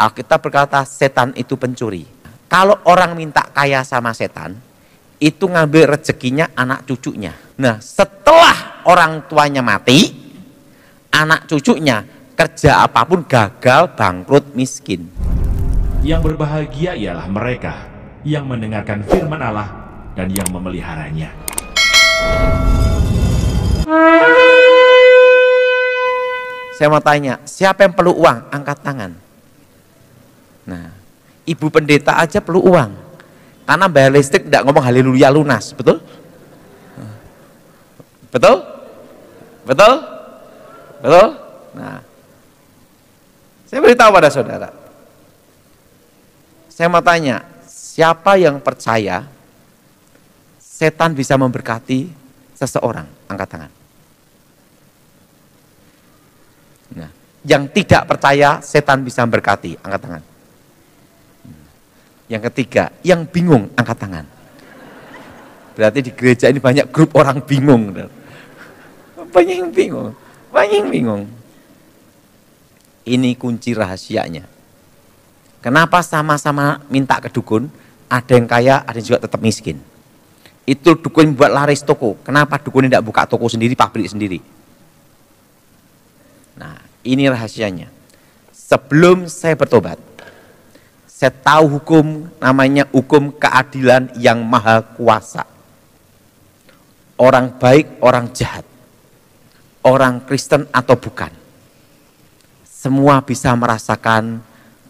Alkitab berkata setan itu pencuri. Kalau orang minta kaya sama setan, itu ngambil rezekinya anak cucunya. Nah, setelah orang tuanya mati, anak cucunya kerja apapun gagal, bangkrut, miskin. Yang berbahagia ialah mereka yang mendengarkan firman Allah dan yang memeliharanya. Saya mau tanya, siapa yang perlu uang? Angkat tangan. Nah, ibu pendeta aja perlu uang. Karena bayar listrik tidak ngomong haleluya lunas, betul? Betul? Betul? Betul? Nah, saya beritahu pada saudara. Saya mau tanya, siapa yang percaya setan bisa memberkati seseorang? Angkat tangan. Nah, yang tidak percaya setan bisa memberkati, angkat tangan. Yang ketiga, yang bingung, angkat tangan. Berarti di gereja ini banyak grup orang bingung. Banyak yang bingung, banyak yang bingung. Ini kunci rahasianya. Kenapa sama-sama minta ke dukun, ada yang kaya, ada yang juga tetap miskin. Itu dukun buat laris toko. Kenapa dukun tidak buka toko sendiri, pabrik sendiri? Nah, ini rahasianya. Sebelum saya bertobat, saya tahu hukum, namanya hukum keadilan yang maha kuasa. Orang baik, orang jahat, orang Kristen atau bukan, semua bisa merasakan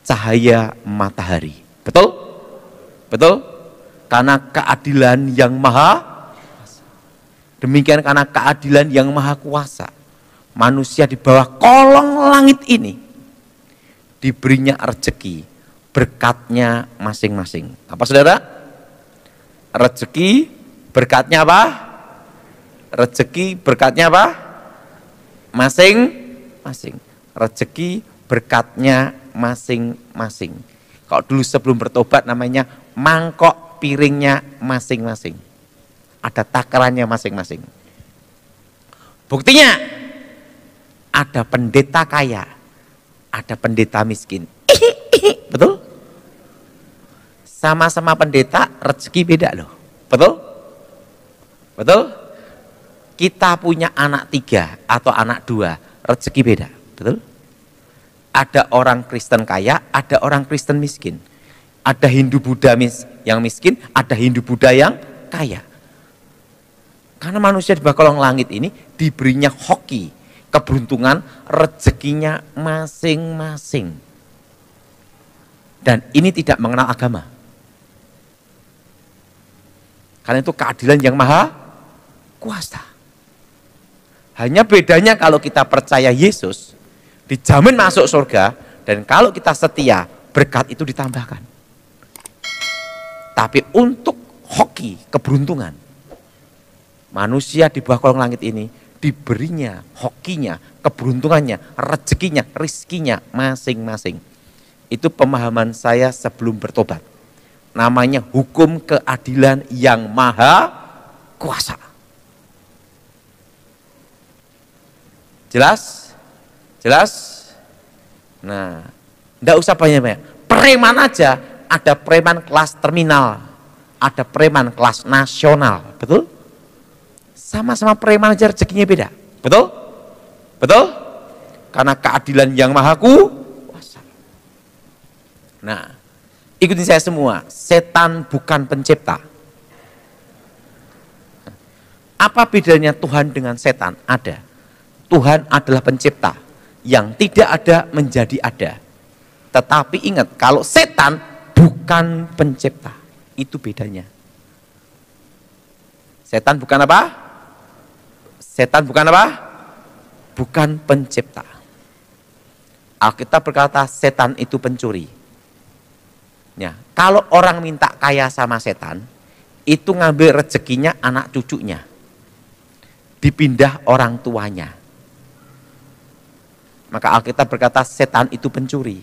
cahaya matahari. Betul? Betul? Karena keadilan yang maha kuasa. Demikian karena keadilan yang maha kuasa, manusia di bawah kolong langit ini diberinya rezeki, berkatnya masing-masing. Apa saudara? Rezeki, berkatnya apa? Rezeki, berkatnya apa? Masing-masing. Rezeki, berkatnya masing-masing. Kalau dulu sebelum bertobat namanya mangkok piringnya masing-masing. Ada takarannya masing-masing. Buktinya, ada pendeta kaya, ada pendeta miskin. Betul? Sama-sama pendeta, rezeki beda loh. Betul? Betul? Kita punya anak 3 atau anak 2, rezeki beda. Betul? Ada orang Kristen kaya, ada orang Kristen miskin. Ada Hindu Buddha yang miskin, ada Hindu Buddha yang kaya. Karena manusia di bawah kolong langit ini diberinya hoki, keberuntungan, rezekinya masing-masing. Dan ini tidak mengenal agama. Karena itu keadilan yang maha kuasa. Hanya bedanya kalau kita percaya Yesus, dijamin masuk surga, dan kalau kita setia, berkat itu ditambahkan. Tapi untuk hoki, keberuntungan, manusia di bawah kolong langit ini diberinya hokinya, keberuntungannya, rezekinya, rizkinya masing-masing. Itu pemahaman saya sebelum bertobat. Namanya hukum keadilan yang maha kuasa. Jelas? Jelas? Nah, enggak usah banyak-banyak. Preman aja, ada preman kelas terminal, ada preman kelas nasional, betul? Sama-sama preman aja rezekinya beda, betul? Betul? Karena keadilan yang maha kuasa. Nah, ikutin saya semua, setan bukan pencipta. Apa bedanya Tuhan dengan setan? Ada. Tuhan adalah pencipta, yang tidak ada menjadi ada. Tetapi ingat, kalau setan bukan pencipta, itu bedanya. Setan bukan apa? Setan bukan apa? Bukan pencipta. Alkitab berkata setan itu pencuri. Ya, kalau orang minta kaya sama setan, itu ngambil rezekinya anak cucunya, dipindah orang tuanya. Maka Alkitab berkata setan itu pencuri.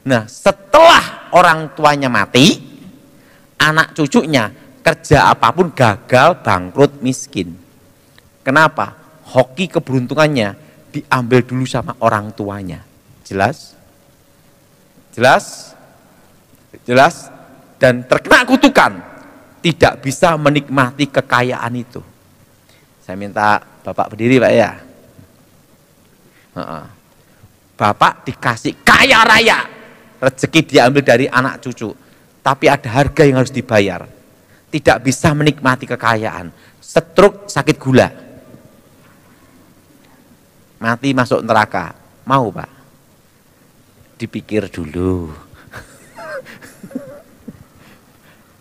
Nah, setelah orang tuanya mati, anak cucunya kerja apapun gagal, bangkrut, miskin. Kenapa? Hoki keberuntungannya diambil dulu sama orang tuanya. Jelas? Jelas? Jelas? Dan terkena kutukan, tidak bisa menikmati kekayaan itu. Saya minta Bapak berdiri Pak ya. Bapak dikasih kaya raya, rezeki diambil dari anak cucu, tapi ada harga yang harus dibayar. Tidak bisa menikmati kekayaan, stroke, sakit gula, mati masuk neraka. Mau Pak? Dipikir dulu.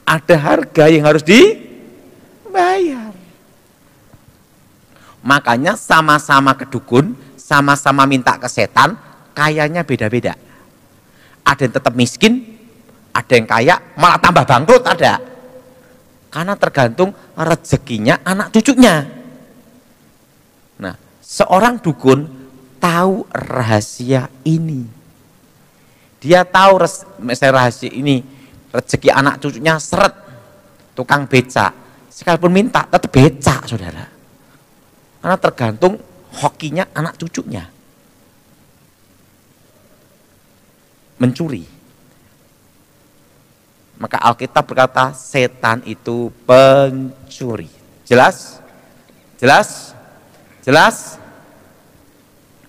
Ada harga yang harus dibayar. Makanya sama-sama ke dukun, sama-sama minta ke setan, kayanya beda-beda. Ada yang tetap miskin, ada yang kaya, malah tambah bangkrut ada. Karena tergantung rezekinya anak cucunya. Nah, seorang dukun tahu rahasia ini. Dia tahu rahasia ini, rezeki anak cucunya seret, tukang becak. Sekalipun minta, tetap becak, saudara. Karena tergantung hokinya anak cucunya. Mencuri. Maka Alkitab berkata setan itu pencuri. Jelas? Jelas? Jelas?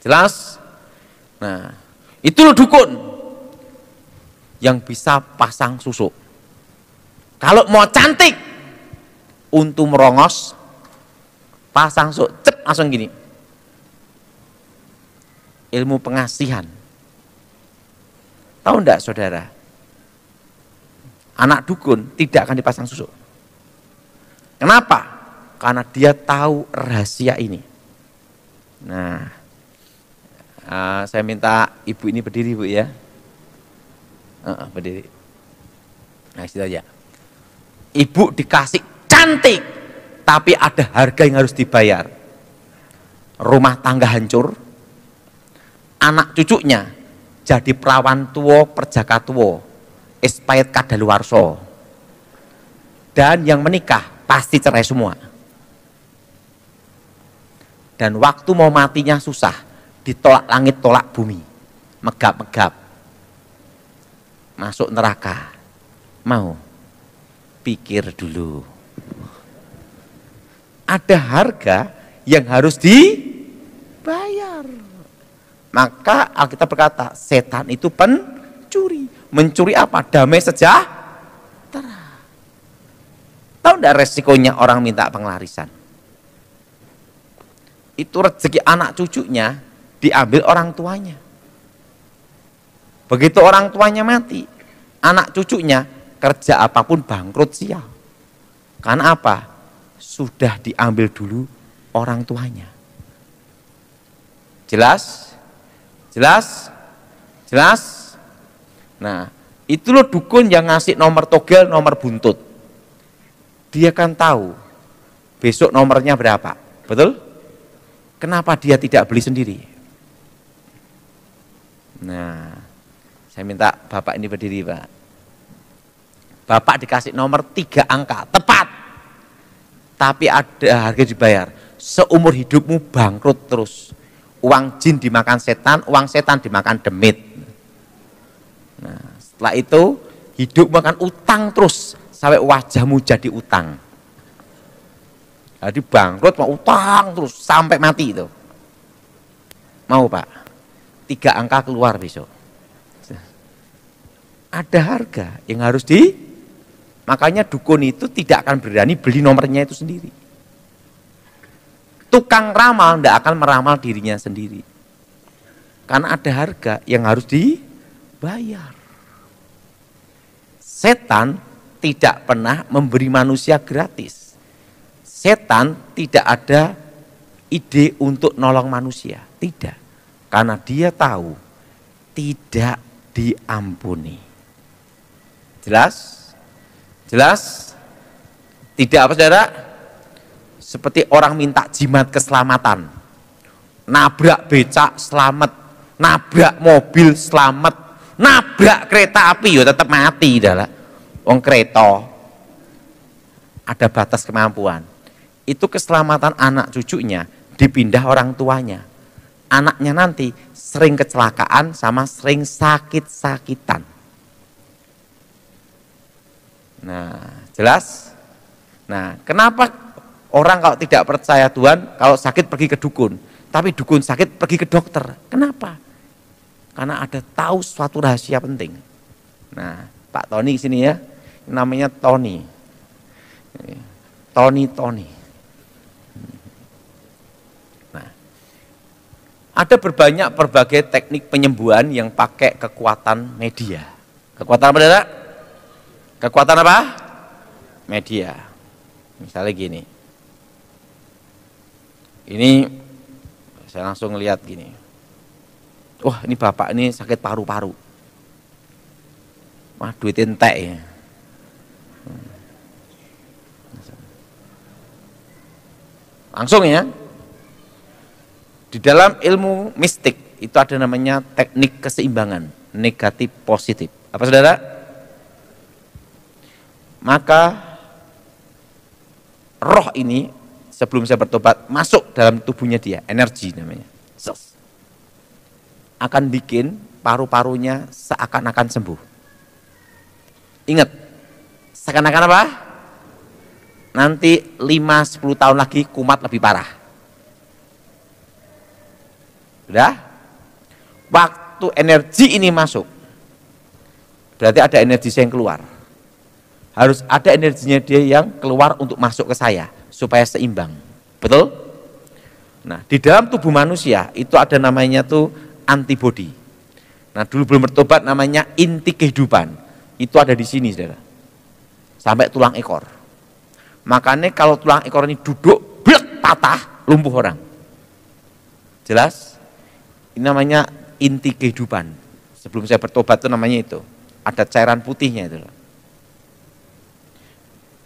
Jelas? Nah, itu loh dukun yang bisa pasang susuk. Kalau mau cantik, untu merongos, pasang susuk, cep, langsung gini. Ilmu pengasihan. Tahu enggak saudara? Anak dukun tidak akan dipasang susuk. Kenapa? Karena dia tahu rahasia ini. Nah, saya minta ibu ini berdiri Bu ya. Berdiri. Nah, situ aja. Ibu dikasih cantik, tapi ada harga yang harus dibayar. Rumah tangga hancur, anak cucunya jadi perawan tua, perjaka tua, expired kadaluwarsa. Dan yang menikah pasti cerai semua. Dan waktu mau matinya susah, ditolak langit, tolak bumi, megap-megap, masuk neraka. Mau? Pikir dulu. Ada harga yang harus dibayar. Maka Alkitab berkata, setan itu pencuri. Mencuri apa? Damai sejahtera. Tahu enggak resikonya orang minta penglarisan? Itu rezeki anak cucunya diambil orang tuanya. Begitu orang tuanya mati, anak cucunya kerja apapun bangkrut sial. Karena apa? Sudah diambil dulu orang tuanya. Jelas? Jelas? Jelas? Nah, itu loh dukun yang ngasih nomor togel, nomor buntut. Dia kan tahu besok nomornya berapa. Betul? Kenapa dia tidak beli sendiri? Nah, saya minta Bapak ini berdiri Pak. Bapak dikasih nomor 3 angka, tepat. Tapi ada harga dibayar. Seumur hidupmu bangkrut terus. Uang jin dimakan setan, uang setan dimakan demit. Nah, setelah itu hidup makan utang terus sampai wajahmu jadi utang. Jadi bangkrut mau utang terus sampai mati itu. Mau Pak? 3 angka keluar besok. Ada harga yang harus makanya dukun itu tidak akan berani beli nomornya itu sendiri. Tukang ramal tidak akan meramal dirinya sendiri. Karena ada harga yang harus dibayar. Setan tidak pernah memberi manusia gratis. Setan tidak ada ide untuk nolong manusia. Tidak. Karena dia tahu tidak diampuni. Jelas? Jelas? Tidak apa saudara? Seperti orang minta jimat keselamatan. Nabrak becak selamat, nabrak mobil selamat, nabrak kereta api ya tetap mati dah. Wong kereta ada batas kemampuan. Itu keselamatan anak cucunya dipindah orang tuanya. anaknya nanti sering kecelakaan sama sering sakit-sakitan. Nah, jelas? Nah, kenapa orang kalau tidak percaya Tuhan, kalau sakit pergi ke dukun, tapi dukun sakit pergi ke dokter? Kenapa? Karena ada tahu suatu rahasia penting. Nah, Pak Tony sini ya, namanya Tony. Tony. Nah, ada berbagai teknik penyembuhan yang pakai kekuatan media. Kekuatan apa, saudara? Kekuatan apa? Media. Misalnya gini. Ini saya langsung lihat gini. Wah, ini bapak ini sakit paru-paru. Wah, duit entek ya. Langsung ya. Di dalam ilmu mistik itu ada namanya teknik keseimbangan, negatif positif. Apa, saudara? Maka roh ini sebelum saya bertobat masuk dalam tubuhnya dia, energi namanya. Akan bikin paru-parunya seakan-akan sembuh. Ingat, seakan-akan apa? Nanti 5-10 tahun lagi kumat lebih parah. Sudah? Waktu energi ini masuk, berarti ada energi yang keluar. Harus ada energinya dia yang keluar untuk masuk ke saya, supaya seimbang. Betul? Nah, di dalam tubuh manusia itu ada namanya tuh antibodi. Nah, dulu belum bertobat namanya inti kehidupan. Itu ada di sini, saudara. Sampai tulang ekor. Makanya kalau tulang ekor ini duduk, blek, patah, lumpuh orang. Jelas? Ini namanya inti kehidupan. Sebelum saya bertobat itu namanya itu. Ada cairan putihnya itu.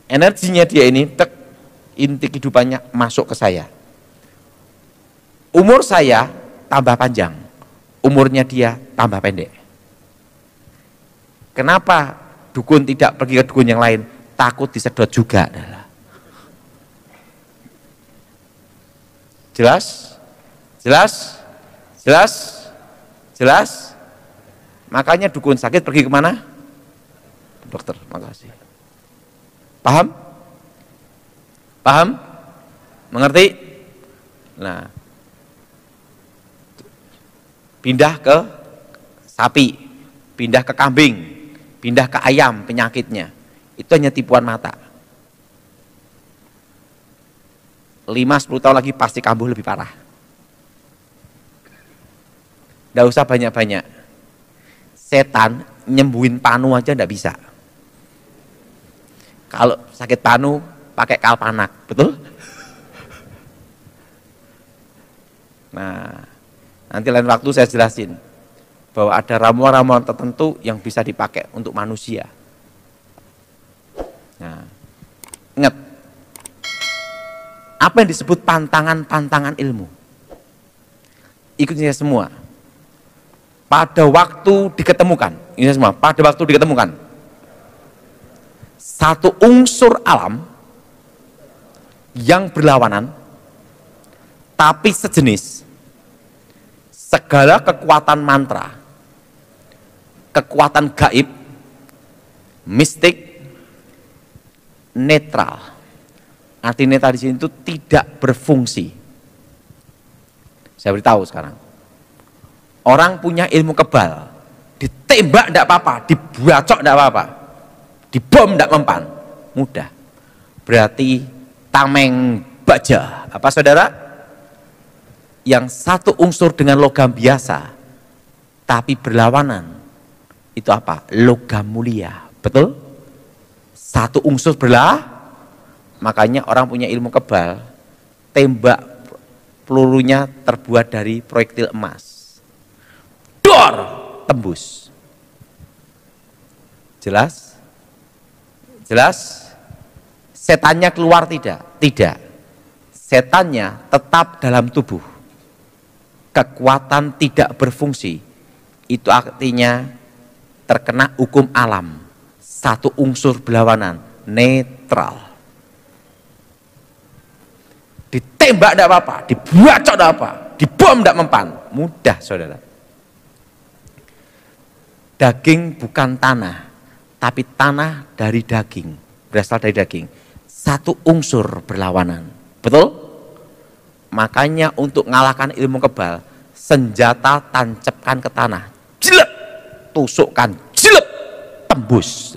Energinya dia ini, tek, inti kehidupannya masuk ke saya. Umur saya tambah panjang, umurnya dia tambah pendek. Kenapa dukun tidak pergi ke dukun yang lain? Takut disedot juga. Jelas? Jelas? Jelas? Jelas? Makanya dukun sakit pergi kemana? Dokter, makasih. Paham? Paham? Mengerti? Nah, pindah ke sapi, pindah ke kambing, pindah ke ayam penyakitnya. Itu hanya tipuan mata. 5-10 tahun lagi pasti kambuh lebih parah. Nggak usah banyak-banyak. Setan nyembuhin panu aja nggak bisa. Kalau sakit panu pakai kalpanak, betul? Nah, nanti lain waktu saya jelasin bahwa ada ramuan-ramuan tertentu yang bisa dipakai untuk manusia. Nah, ingat, apa yang disebut pantangan-pantangan ilmu? Ikuti saya semua. Pada waktu diketemukan, ini semua, pada waktu diketemukan satu unsur alam yang berlawanan tapi sejenis, segala kekuatan mantra, kekuatan gaib, mistik, netral. Arti netral di sini itu tidak berfungsi. Saya beritahu sekarang. Orang punya ilmu kebal, ditembak tidak apa-apa, dibacok tidak apa-apa, dibom tidak mempan, mudah. Berarti tameng baja. Apa, saudara? Yang satu unsur dengan logam biasa, tapi berlawanan, itu apa? Logam mulia. Betul? Satu unsur makanya orang punya ilmu kebal, tembak pelurunya terbuat dari proyektil emas. Dor, tembus. Jelas? Jelas? Setannya keluar tidak? Tidak. Setannya tetap dalam tubuh. Kekuatan tidak berfungsi. Itu artinya terkena hukum alam. Satu unsur berlawanan, netral. Ditembak tidak apa-apa, dibacok tidak apa. dibom tidak mempan. Mudah saudara. Daging bukan tanah, tapi tanah dari daging, berasal dari daging. Satu unsur berlawanan, betul? Makanya untuk mengalahkan ilmu kebal, senjata tancapkan ke tanah, jelek, tusukkan, jelek, tembus.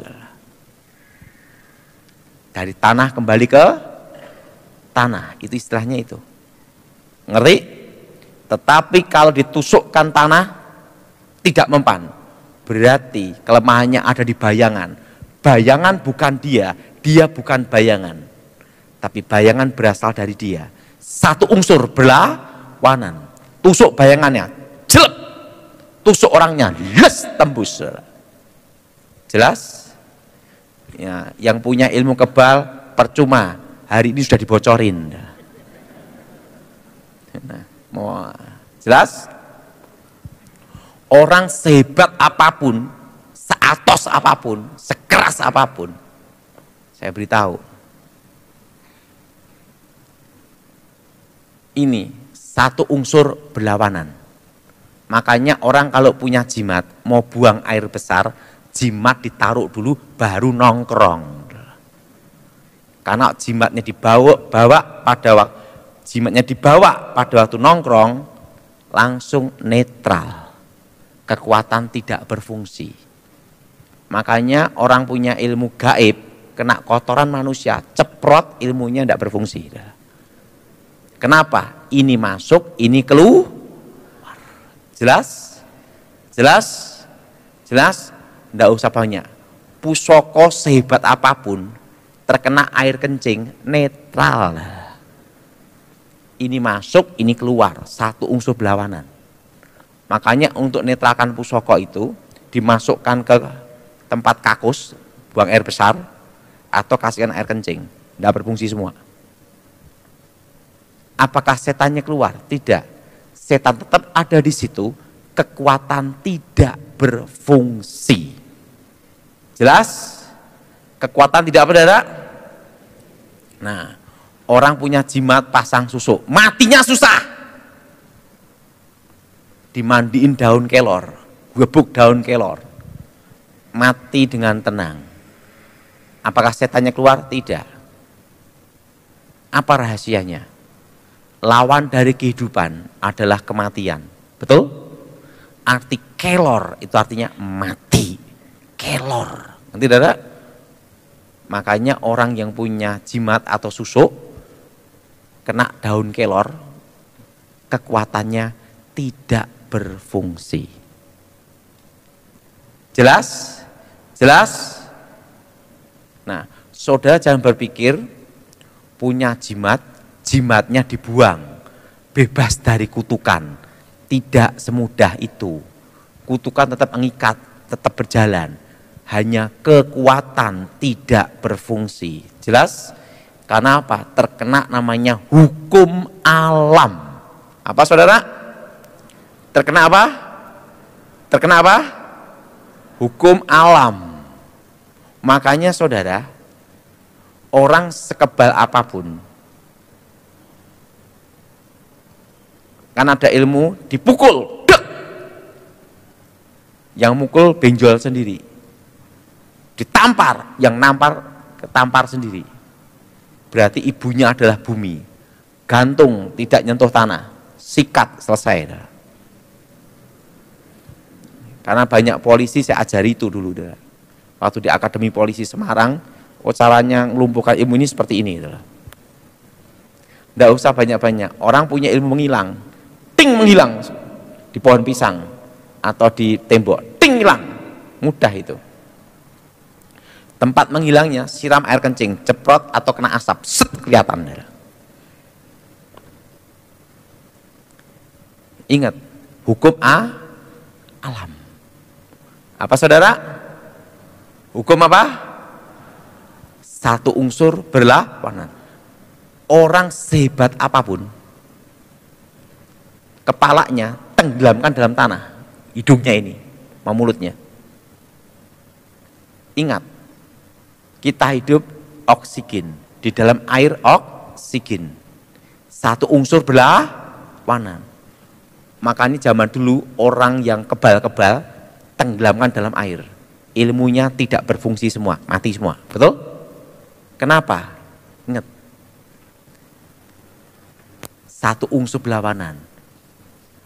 Dari tanah kembali ke tanah, itu istilahnya itu. Ngerti? Tetapi kalau ditusukkan tanah, tidak mempan. Berarti kelemahannya ada di bayangan. Bayangan bukan dia, dia bukan bayangan. Tapi bayangan berasal dari dia. Satu unsur berlawanan. Tusuk bayangannya, jelek. Tusuk orangnya, les, tembus. Jelas? Ya, yang punya ilmu kebal percuma, hari ini sudah dibocorin. Nah, mau jelas? Orang sehebat apapun, seatos apapun, sekeras apapun, saya beritahu, ini satu unsur berlawanan. Makanya orang kalau punya jimat, mau buang air besar, jimat ditaruh dulu baru nongkrong. Karena jimatnya dibawa pada waktu nongkrong, langsung netral. Kekuatan tidak berfungsi. Makanya orang punya ilmu gaib, kena kotoran manusia, ceprot, ilmunya tidak berfungsi. Kenapa? Ini masuk, ini keluar. Jelas? Jelas? Jelas? Tidak usah banyak. Pusoko sehebat apapun, terkena air kencing, netral. Ini masuk, ini keluar, satu unsur berlawanan. Makanya untuk netralkan pusoko itu dimasukkan ke tempat kakus, buang air besar, atau kasihkan air kencing, tidak berfungsi semua. Apakah setannya keluar? Tidak. Setan tetap ada di situ, kekuatan tidak berfungsi. Jelas? Kekuatan tidak apa, saudara? Nah, orang punya jimat pasang susuk, matinya susah. Dimandiin daun kelor, gebuk daun kelor, mati dengan tenang. Apakah setannya keluar? Tidak. Apa rahasianya? Lawan dari kehidupan adalah kematian. Betul? Arti kelor itu artinya mati. Kelor. Nanti saudara? Makanya orang yang punya jimat atau susuk kena daun kelor, kekuatannya tidak berfungsi. Jelas? Jelas? Nah, saudara jangan berpikir punya jimat, jimatnya dibuang, bebas dari kutukan. Tidak semudah itu. Kutukan tetap mengikat, tetap berjalan. Hanya kekuatan tidak berfungsi. Jelas? Karena apa? Terkena namanya hukum alam. Apa saudara? Terkena apa? Terkena apa? Hukum alam. Makanya saudara, orang sekebal apapun, kan ada ilmu dipukul, dek. Yang mukul benjol sendiri. Ditampar, yang nampar ketampar sendiri. Berarti ibunya adalah bumi. Gantung, tidak nyentuh tanah. Sikat, selesai. Karena banyak polisi saya ajari itu dulu. Waktu di Akademi Polisi Semarang, caranya melumpuhkan ilmu ini seperti ini. Tidak usah banyak-banyak. Orang punya ilmu menghilang. Ting menghilang. Di pohon pisang. Atau di tembok. Ting hilang. Mudah itu. Tempat menghilangnya, siram air kencing. Ceprot atau kena asap. Set, kelihatan. Ingat. Hukum alam. Apa saudara? Hukum apa? Satu unsur berlawanan. Orang sehebat apapun, kepalanya tenggelamkan dalam tanah, hidungnya ini, mulutnya. Ingat, kita hidup oksigen, di dalam air oksigen. Satu unsur berlawanan. Makanya zaman dulu orang yang kebal-kebal tenggelamkan dalam air. Ilmunya tidak berfungsi semua, mati semua. Betul? Kenapa? Ingat. Satu unsur berlawanan.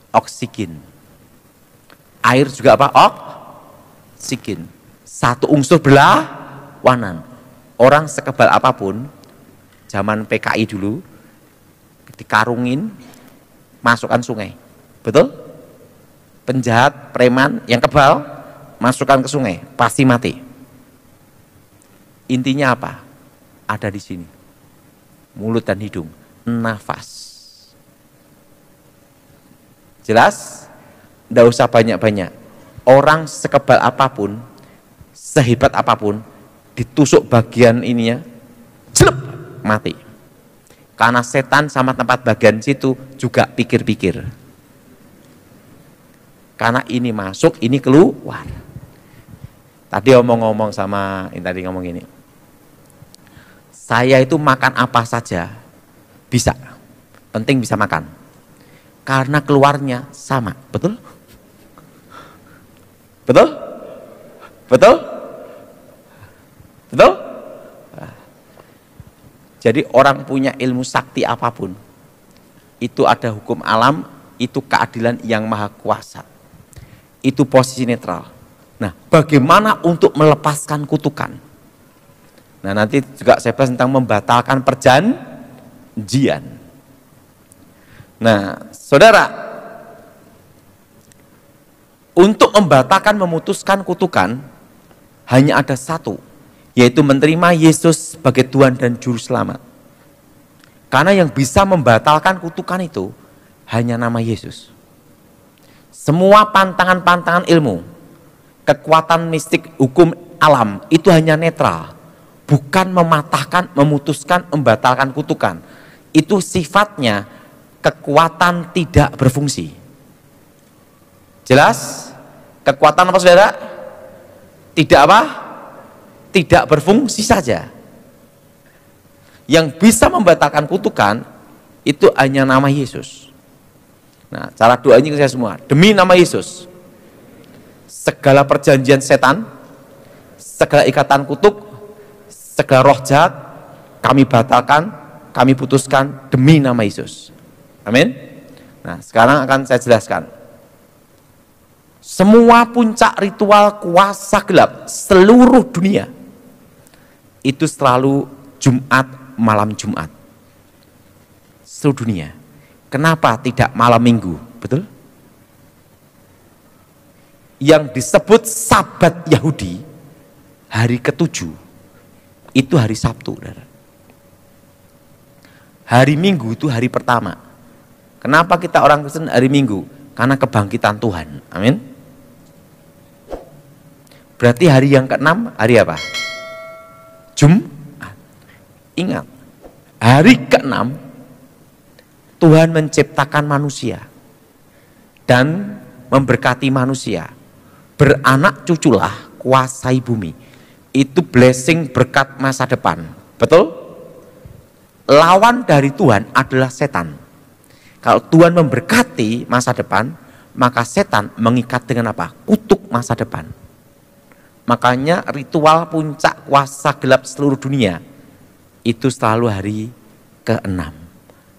Oksigen. Air juga apa? Oksigen. Satu unsur berlawanan. Orang sekebal apapun, zaman PKI dulu, dikarungin, masukkan sungai. Betul? Penjahat, preman yang kebal, masukkan ke sungai, pasti mati. Intinya apa? Ada di sini. Mulut dan hidung, nafas. Jelas? Tidak usah banyak-banyak. Orang sekebal apapun, sehebat apapun, ditusuk bagian ininya, jelep, mati. Karena setan sama tempat bagian situ juga pikir-pikir. Karena ini masuk, ini keluar. Tadi ngomong sama, ini tadi ngomong gini. Saya itu makan apa saja bisa. Penting bisa makan. Karena keluarnya sama, betul? Betul? Betul? Betul? Jadi orang punya ilmu sakti apapun, itu ada hukum alam, itu keadilan yang maha kuasa. Itu posisi netral. Nah, bagaimana untuk melepaskan kutukan? Nah, nanti juga saya bahas tentang membatalkan perjanjian. Nah, saudara, untuk membatalkan, memutuskan kutukan, hanya ada satu, yaitu menerima Yesus sebagai Tuhan dan Juru Selamat. Karena yang bisa membatalkan kutukan itu hanya nama Yesus. Semua pantangan-pantangan ilmu, kekuatan mistik, hukum alam itu hanya netral, bukan mematahkan, memutuskan, membatalkan kutukan. Itu sifatnya kekuatan tidak berfungsi. Jelas? Kekuatan apa saudara? Tidak apa? Tidak berfungsi saja. Yang bisa membatalkan kutukan itu hanya nama Yesus. Nah, cara doanya ke saya semua, demi nama Yesus, segala perjanjian setan, segala ikatan kutuk, segala roh jahat, kami batalkan, kami putuskan demi nama Yesus. Amin. Nah, sekarang akan saya jelaskan. Semua puncak ritual kuasa gelap seluruh dunia itu selalu Jumat, malam Jumat. Seluruh dunia. Kenapa tidak malam Minggu? Betul? Yang disebut Sabat Yahudi, hari ke-7, itu hari Sabtu. Hari Minggu itu hari pertama. Kenapa kita orang Kristen hari Minggu? Karena kebangkitan Tuhan. Amin. Berarti hari yang ke-6 hari apa? Jumat. Ingat, hari ke-6 Tuhan menciptakan manusia dan memberkati manusia. Beranak cuculah, kuasai bumi. Itu blessing, berkat masa depan. Betul? Lawan dari Tuhan adalah setan. Kalau Tuhan memberkati masa depan, maka setan mengikat dengan apa? Kutuk masa depan. Makanya ritual puncak kuasa gelap seluruh dunia itu selalu hari ke-6,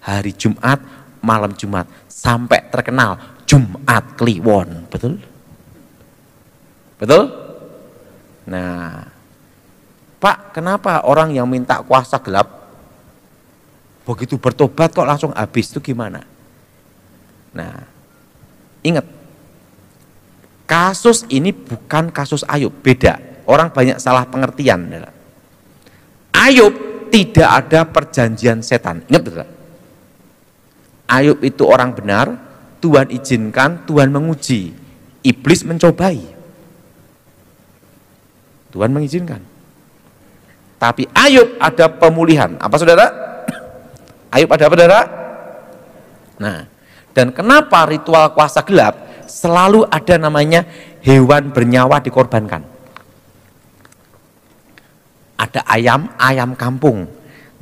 hari Jumat, malam Jumat, sampai terkenal Jumat Kliwon. Betul? Betul? Nah, Pak, kenapa orang yang minta kuasa gelap begitu bertobat kok langsung habis, itu gimana? Nah, ingat, kasus ini bukan kasus Ayub, beda. Orang banyak salah pengertian. Ayub tidak ada perjanjian setan. Ingat betul? Ayub itu orang benar, Tuhan izinkan, Tuhan menguji. Iblis mencobai. Tuhan mengizinkan. Tapi Ayub ada pemulihan. Apa saudara? Ayub ada apa saudara? Nah, dan kenapa ritual kuasa gelap selalu ada namanya hewan bernyawa dikorbankan? Ada ayam, ayam kampung.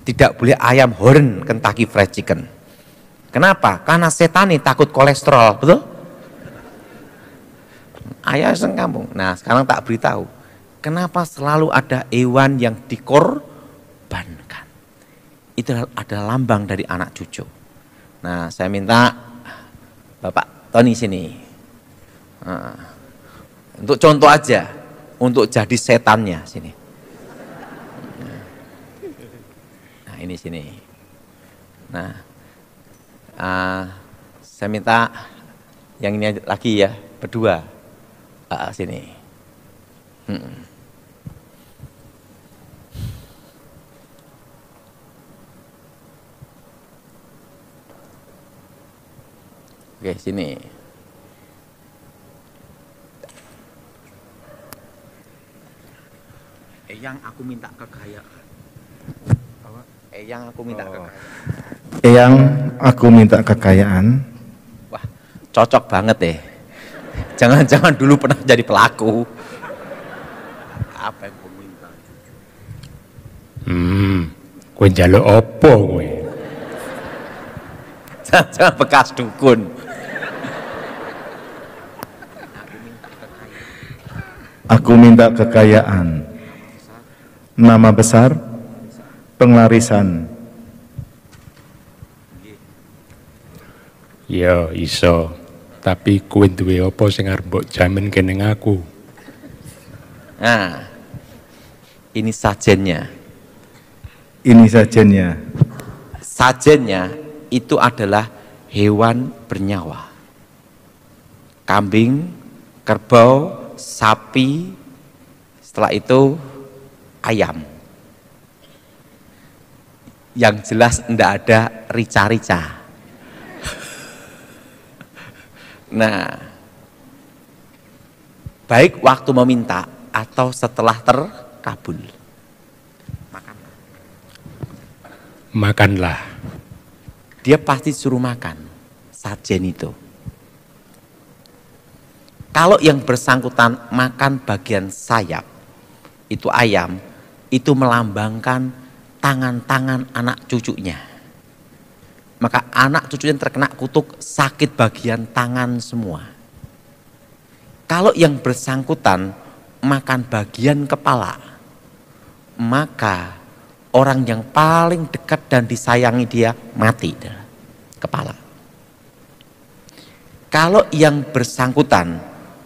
Tidak boleh ayam horn Kentucky Fried Chicken. Kenapa? Karena setan ini takut kolesterol, betul? Ayah seng kampung. Nah, sekarang tak beritahu. Kenapa selalu ada hewan yang dikorbankan? Itu adalah lambang dari anak cucu. Nah, saya minta Bapak Tony sini. Nah, untuk contoh aja, untuk jadi setannya sini. Nah, ini sini. Nah, saya minta yang ini lagi ya, berdua. Sini. Oke, sini. Yang aku minta kekayaan. Yang aku minta kekayaan. Yang aku minta kekayaan. Wah, cocok banget deh. Jangan-jangan dulu pernah jadi pelaku. Apa yang aku minta? Kowe njaluk apa kowe? Jangan bekas dukun. Aku minta kekayaan, nama besar, penglarisan. Ya iso, tapi kowe duwe apa sing arep mbok jamin kene aku? Nah, ini sajennya. Ini sajennya. Sajennya itu adalah hewan bernyawa. Kambing, kerbau, sapi, setelah itu ayam. Yang jelas tidak ada rica-rica. Nah, baik waktu meminta atau setelah terkabul. Makanlah. Dia pasti suruh makan sajen itu. Kalau yang bersangkutan makan bagian sayap, itu ayam, itu melambangkan tangan-tangan anak cucunya. Maka anak cucunya terkena kutuk sakit bagian tangan semua. Kalau yang bersangkutan makan bagian kepala, maka orang yang paling dekat dan disayangi dia mati, kepala. Kalau yang bersangkutan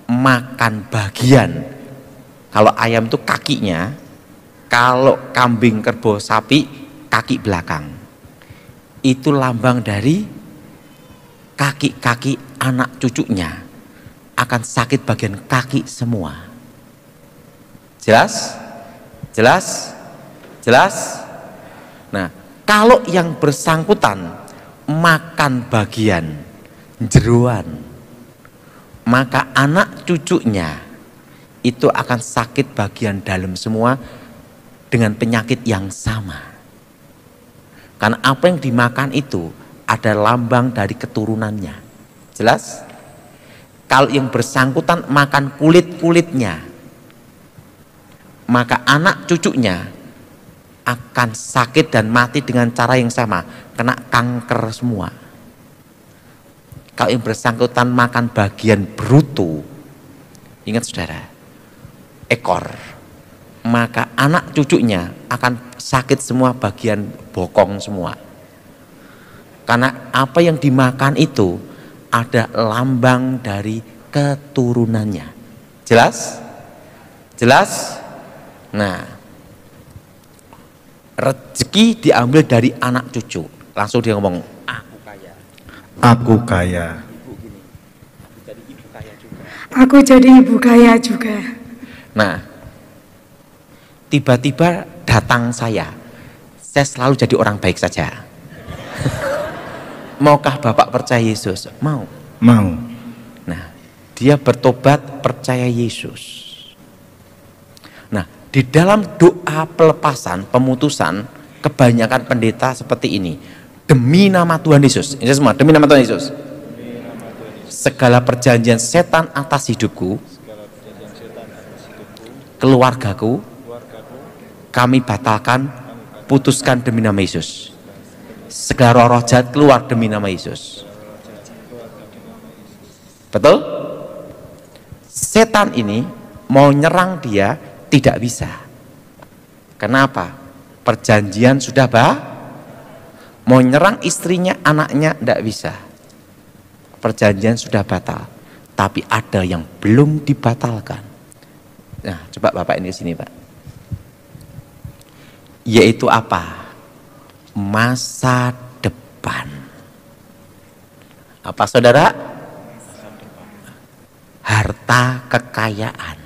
makan bagian, kalau ayam itu kakinya, kalau kambing, kerbau, sapi kaki belakang, itu lambang dari kaki-kaki anak cucunya akan sakit bagian kaki semua. Jelas? Jelas? Jelas? Nah, kalau yang bersangkutan makan bagian jeroan, maka anak cucunya itu akan sakit bagian dalam semua dengan penyakit yang sama. Karena apa yang dimakan itu ada lambang dari keturunannya. Jelas? Kalau yang bersangkutan makan kulit-kulitnya, maka anak cucunya akan sakit dan mati dengan cara yang sama, kena kanker semua. Kalau yang bersangkutan makan bagian bruto, ingat saudara, ekor, maka anak cucunya akan sakit semua bagian bokong semua. Karena apa yang dimakan itu ada lambang dari keturunannya. Jelas? Jelas? Nah, rezeki diambil dari anak cucu. Langsung dia ngomong, aku kaya. Aku kaya. Aku jadi ibu kaya juga. Nah, tiba-tiba datang saya selalu jadi orang baik saja. Maukah Bapak percaya Yesus? Mau. Mau. Nah, dia bertobat percaya Yesus. Nah, di dalam doa pelepasan, pemutusan, kebanyakan pendeta seperti ini. Demi nama Tuhan Yesus. Ini semua, demi nama Tuhan Yesus. Segala perjanjian setan atas hidupku, keluargaku, kami batalkan, putuskan demi nama Yesus. segala roh jahat keluar demi nama Yesus. Betul? Setan ini mau nyerang dia tidak bisa. Kenapa? Perjanjian sudah mau nyerang istrinya, anaknya tidak bisa. Perjanjian sudah batal. Tapi ada yang belum dibatalkan. Nah, coba Bapak ini sini, Pak. Yaitu apa? Masa depan. Apa saudara? Harta kekayaan.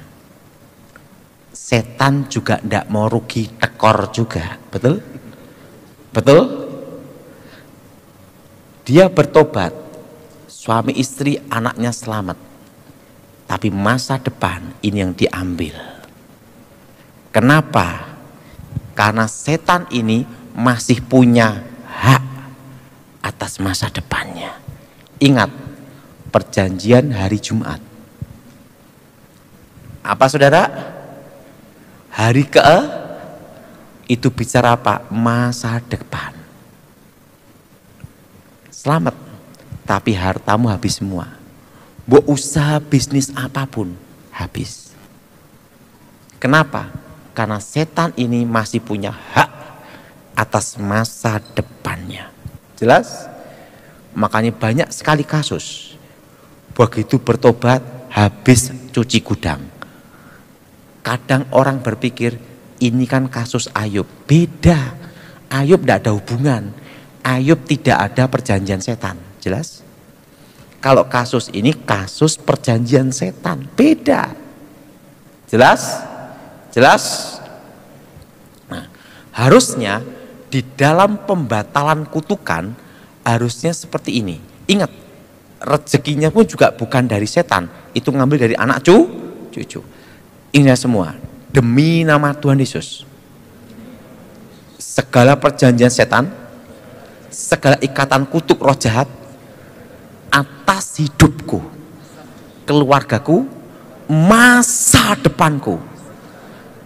Setan juga tidak mau rugi tekor juga. Betul? Betul? Dia bertobat. Suami istri anaknya selamat. Tapi masa depan ini yang diambil. Kenapa? Karena setan ini masih punya hak atas masa depannya. Ingat, perjanjian hari Jumat. Apa saudara? Hari itu bicara apa? Masa depan. Selamat, tapi hartamu habis semua. Mau usaha bisnis apapun habis. Kenapa? Karena setan ini masih punya hak atas masa depannya. Jelas? Makanya banyak sekali kasus. Begitu bertobat habis cuci gudang. Kadang orang berpikir ini kan kasus Ayub. Beda. Ayub tidak ada hubungan. Ayub tidak ada perjanjian setan. Jelas? Kalau kasus ini kasus perjanjian setan. Beda. Jelas? Jelas? Nah, harusnya di dalam pembatalan kutukan harusnya seperti ini. Ingat, rezekinya pun juga bukan dari setan. Itu ngambil dari anak cucu. Ingat semua, demi nama Tuhan Yesus. Segala perjanjian setan, segala ikatan kutuk roh jahat atas hidupku, keluargaku, masa depanku,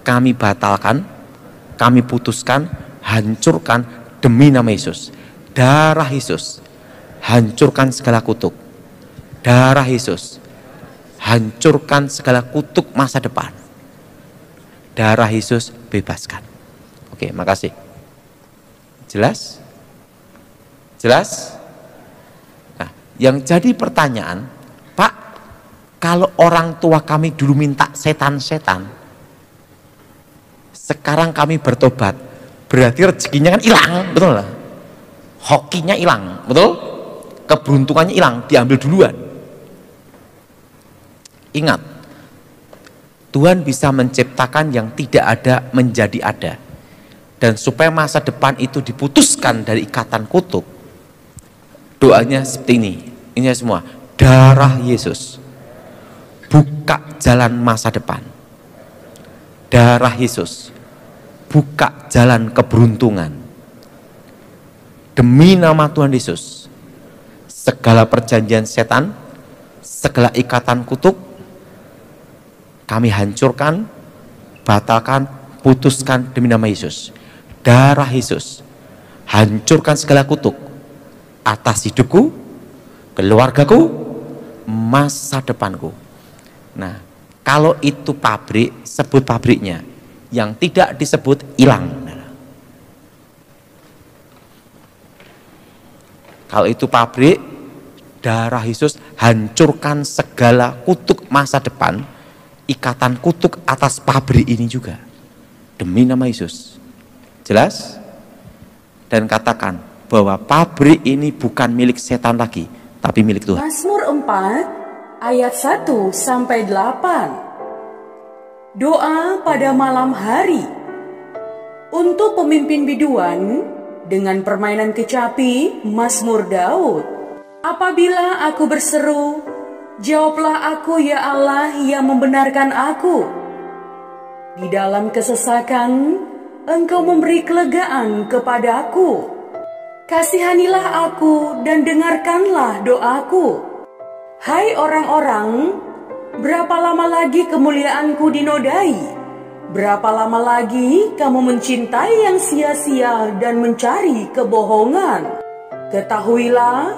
kami batalkan, kami putuskan, hancurkan demi nama Yesus. Darah Yesus hancurkan segala kutuk. Darah Yesus hancurkan segala kutuk masa depan. Darah Yesus bebaskan. Oke, makasih. Jelas? Jelas? Nah, yang jadi pertanyaan, Pak, kalau orang tua kami dulu minta setan-setan, sekarang kami bertobat, berarti rezekinya kan hilang, betul lah? Hokinya hilang, betul? Keberuntungannya hilang, diambil duluan. Ingat, Tuhan bisa menciptakan yang tidak ada menjadi ada. Dan supaya masa depan itu diputuskan dari ikatan kutuk, doanya seperti ini. Ini semua, darah Yesus buka jalan masa depan. Darah Yesus buka jalan keberuntungan. Demi nama Tuhan Yesus, segala perjanjian setan, segala ikatan kutuk, kami hancurkan, batalkan, putuskan demi nama Yesus. Darah Yesus hancurkan segala kutuk atas hidupku, keluargaku, masa depanku. Nah, kalau itu pabrik, sebut pabriknya. Yang tidak disebut hilang. Kalau itu pabrik, darah Yesus hancurkan segala kutuk masa depan, ikatan kutuk atas pabrik ini juga. Demi nama Yesus. Jelas? Dan katakan bahwa pabrik ini bukan milik setan lagi, tapi milik Tuhan. Mazmur 4 ayat 1 sampai 8. Doa pada malam hari. Untuk pemimpin biduan dengan permainan kecapi, Mazmur Daud. Apabila aku berseru, jawablah aku ya Allah yang membenarkan aku. Di dalam kesesakan, Engkau memberi kelegaan kepadaku. Kasihanilah aku dan dengarkanlah doaku. Hai orang-orang, berapa lama lagi kemuliaanku dinodai? Berapa lama lagi kamu mencintai yang sia-sia dan mencari kebohongan? Ketahuilah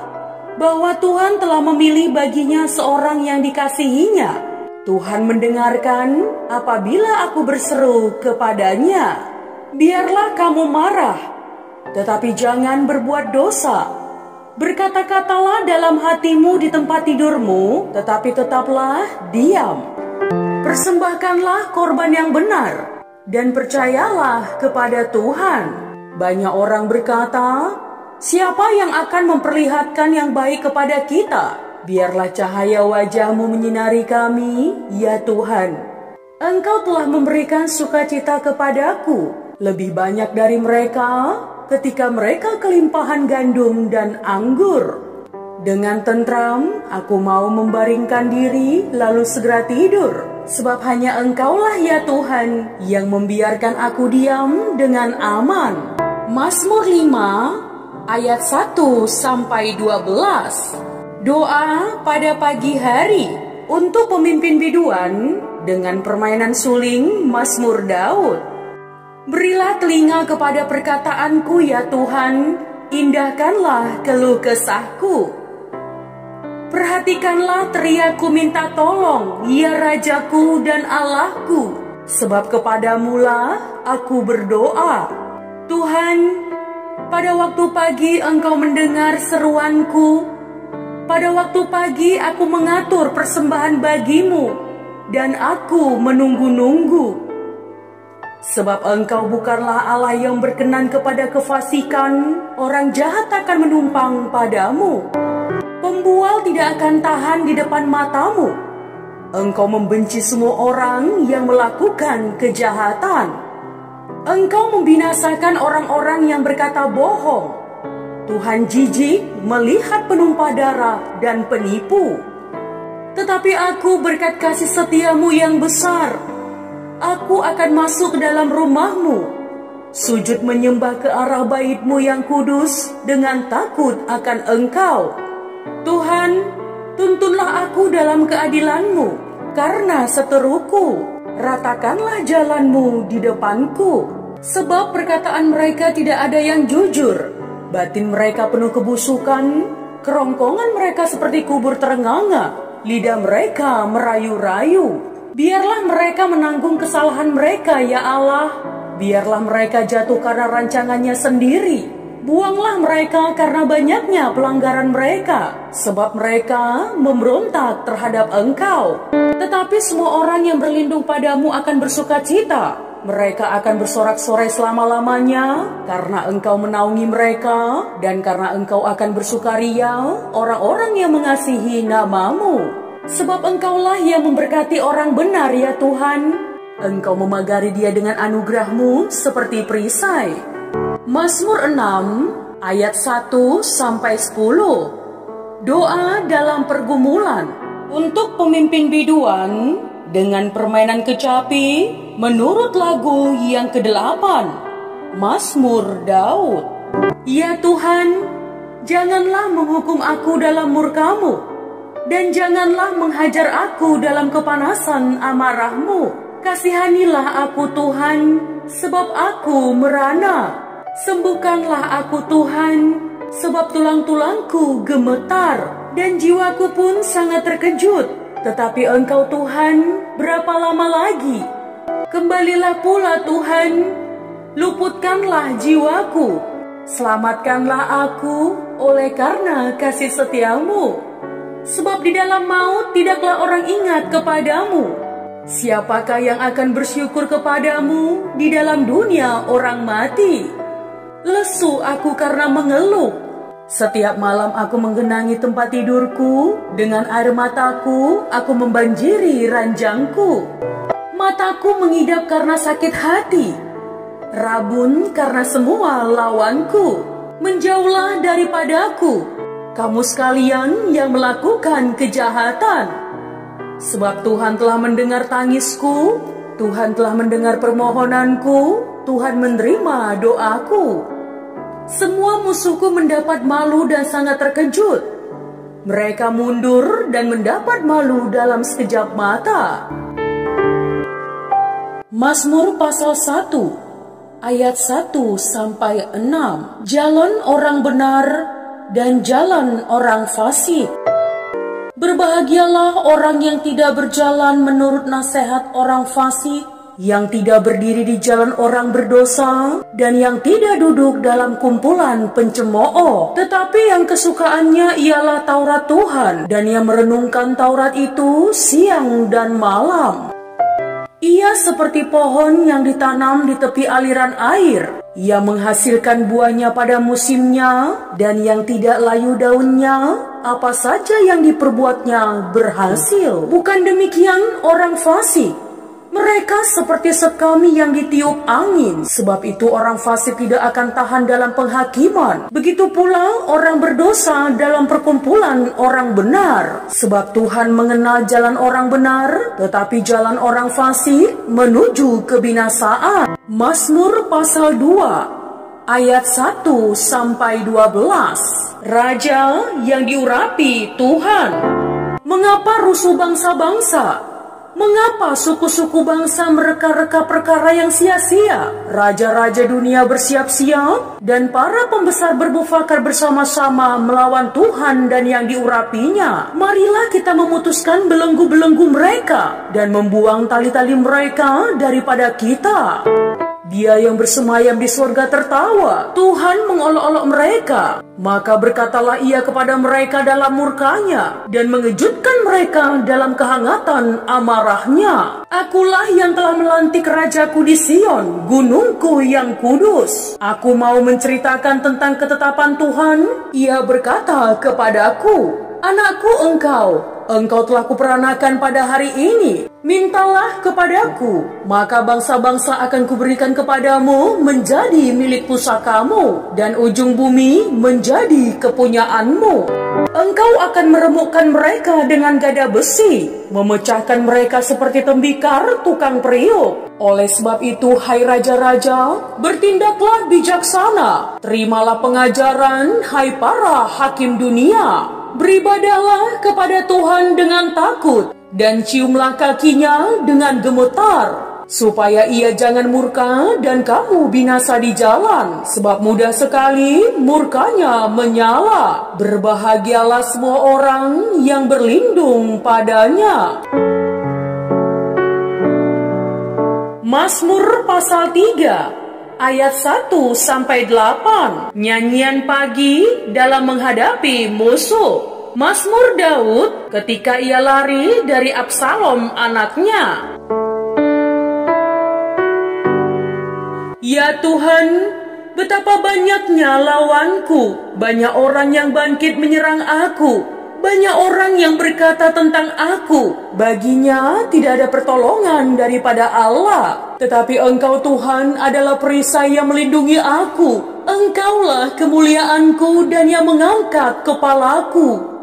bahwa Tuhan telah memilih baginya seorang yang dikasihinya. Tuhan mendengarkan apabila aku berseru kepadanya. Biarlah kamu marah, tetapi jangan berbuat dosa. Berkata-katalah dalam hatimu di tempat tidurmu, tetapi tetaplah diam. Persembahkanlah korban yang benar, dan percayalah kepada Tuhan. Banyak orang berkata, siapa yang akan memperlihatkan yang baik kepada kita? Biarlah cahaya wajah-Mu menyinari kami, ya Tuhan. Engkau telah memberikan sukacita kepadaku, lebih banyak dari mereka, ketika mereka kelimpahan gandum dan anggur. Dengan tentram, aku mau membaringkan diri, lalu segera tidur. Sebab hanya Engkaulah ya Tuhan, yang membiarkan aku diam dengan aman. Mazmur 5, ayat 1-12. Doa pada pagi hari untuk pemimpin biduan dengan permainan suling Mazmur Daud. Berilah telinga kepada perkataanku ya Tuhan, indahkanlah keluh kesahku. Perhatikanlah teriakku minta tolong, ya Rajaku dan Allahku, sebab kepadamulah aku berdoa. Tuhan, pada waktu pagi Engkau mendengar seruanku. Pada waktu pagi aku mengatur persembahan bagimu, dan aku menunggu-nunggu. Sebab Engkau bukanlah Allah yang berkenan kepada kefasikan, orang jahat akan menumpang padamu. Pembual tidak akan tahan di depan matamu. Engkau membenci semua orang yang melakukan kejahatan. Engkau membinasakan orang-orang yang berkata bohong. Tuhan jijik melihat penumpah darah dan penipu. Tetapi aku berkat kasih setiamu yang besar, aku akan masuk ke dalam rumahmu, sujud menyembah ke arah bait-Mu yang kudus dengan takut akan Engkau. Tuhan, tuntunlah aku dalam keadilan-Mu, karena seteruku, ratakanlah jalan-Mu di depanku. Sebab perkataan mereka tidak ada yang jujur, batin mereka penuh kebusukan, kerongkongan mereka seperti kubur terenganga, lidah mereka merayu-rayu. Biarlah mereka menanggung kesalahan mereka, ya Allah. Biarlah mereka jatuh karena rancangannya sendiri. Buanglah mereka karena banyaknya pelanggaran mereka, sebab mereka memberontak terhadap Engkau. Tetapi semua orang yang berlindung padamu akan bersuka cita. Mereka akan bersorak-sorai selama-lamanya, karena Engkau menaungi mereka, dan karena Engkau akan bersukaria orang-orang yang mengasihi nama-Mu. Sebab Engkaulah yang memberkati orang benar ya Tuhan. Engkau memagari dia dengan anugerah-Mu seperti perisai. Mazmur 6 ayat 1-10. Doa dalam pergumulan untuk pemimpin biduan dengan permainan kecapi menurut lagu yang ke-8. Mazmur Daud. Ya Tuhan, janganlah menghukum aku dalam murka-Mu, dan janganlah menghajar aku dalam kepanasan amarah-Mu. Kasihanilah aku Tuhan, sebab aku merana. Sembuhkanlah aku Tuhan, sebab tulang-tulangku gemetar, dan jiwaku pun sangat terkejut. Tetapi Engkau Tuhan, berapa lama lagi? Kembalilah pula Tuhan, luputkanlah jiwaku. Selamatkanlah aku oleh karena kasih setia-Mu. Sebab di dalam maut tidaklah orang ingat kepadamu. Siapakah yang akan bersyukur kepadamu di dalam dunia orang mati? Lesu aku karena mengeluh. Setiap malam aku menggenangi tempat tidurku, dengan air mataku aku membanjiri ranjangku. Mataku mengidap karena sakit hati, rabun karena semua lawanku. Menjauhlah daripadaku, kamu sekalian yang melakukan kejahatan. Sebab Tuhan telah mendengar tangisku, Tuhan telah mendengar permohonanku, Tuhan menerima doaku. Semua musuhku mendapat malu dan sangat terkejut. Mereka mundur dan mendapat malu dalam sekejap mata. Mazmur pasal 1 ayat 1 sampai 6. Jalan orang benar dan jalan orang fasik. Berbahagialah orang yang tidak berjalan menurut nasihat orang fasik, yang tidak berdiri di jalan orang berdosa, dan yang tidak duduk dalam kumpulan pencemooh. Tetapi yang kesukaannya ialah Taurat Tuhan, dan yang merenungkan Taurat itu siang dan malam. Ia seperti pohon yang ditanam di tepi aliran air. Ia menghasilkan buahnya pada musimnya, dan yang tidak layu daunnya, apa saja yang diperbuatnya berhasil. Bukan demikian orang fasik. Mereka seperti sekami yang ditiup angin. Sebab itu orang fasik tidak akan tahan dalam penghakiman. Begitu pula orang berdosa dalam perkumpulan orang benar. Sebab Tuhan mengenal jalan orang benar, tetapi jalan orang fasik menuju kebinasaan. Mazmur pasal 2 ayat 1 sampai 12. Raja yang diurapi Tuhan. Mengapa rusuh bangsa-bangsa? Mengapa suku-suku bangsa mereka-reka perkara yang sia-sia? Raja-raja dunia bersiap-siap, dan para pembesar bermufakat bersama-sama melawan Tuhan dan yang diurapinya. Marilah kita memutuskan belenggu-belenggu mereka, dan membuang tali-tali mereka daripada kita. Dia yang bersemayam di surga tertawa, Tuhan mengolok-olok mereka. Maka berkatalah ia kepada mereka dalam murkanya, dan mengejutkan mereka dalam kehangatan amarahnya. Akulah yang telah melantik rajaku di Sion, gunungku yang kudus. Aku mau menceritakan tentang ketetapan Tuhan. Ia berkata kepadaku, anakku engkau telah kuperanakan pada hari ini. Mintalah kepadaku, maka bangsa-bangsa akan kuberikan kepadamu menjadi milik pusakamu, dan ujung bumi menjadi kepunyaanmu. Engkau akan meremukkan mereka dengan gada besi, memecahkan mereka seperti tembikar tukang periuk. Oleh sebab itu, hai raja-raja, bertindaklah bijaksana, terimalah pengajaran, hai para hakim dunia. Beribadahlah kepada Tuhan dengan takut, dan ciumlah kakinya dengan gemetar, supaya ia jangan murka dan kamu binasa di jalan, sebab mudah sekali murkanya menyala. Berbahagialah semua orang yang berlindung padanya. Mazmur pasal 3 ayat 1 sampai 8. Nyanyian pagi dalam menghadapi musuh. Mazmur Daud ketika ia lari dari Absalom anaknya. Ya Tuhan, betapa banyaknya lawanku, banyak orang yang bangkit menyerang aku, banyak orang yang berkata tentang aku, baginya tidak ada pertolongan daripada Allah. Tetapi Engkau Tuhan adalah perisai yang melindungi aku. Engkaulah kemuliaanku dan yang mengangkat kepalaku.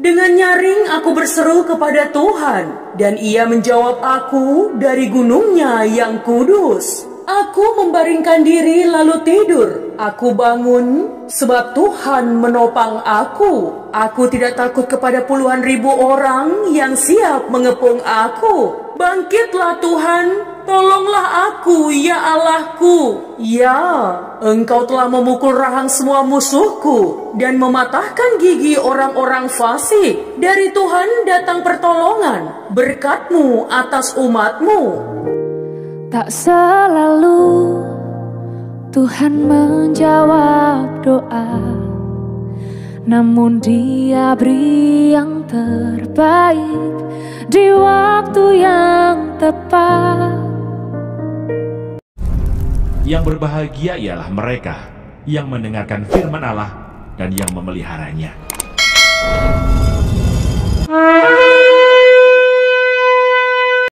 Dengan nyaring aku berseru kepada Tuhan, dan Ia menjawab aku dari gunungnya yang kudus. Aku membaringkan diri lalu tidur. Aku bangun sebab Tuhan menopang aku. Aku tidak takut kepada puluhan ribu orang yang siap mengepung aku. Bangkitlah Tuhan, tolonglah aku ya Allahku. Ya, Engkau telah memukul rahang semua musuhku dan mematahkan gigi orang-orang fasik. Dari Tuhan datang pertolongan, berkat-Mu atas umat-Mu. Tak selalu Tuhan menjawab doa, namun Dia beri yang terbaik di waktu yang tepat. Yang berbahagia ialah mereka yang mendengarkan firman Allah dan yang memeliharanya.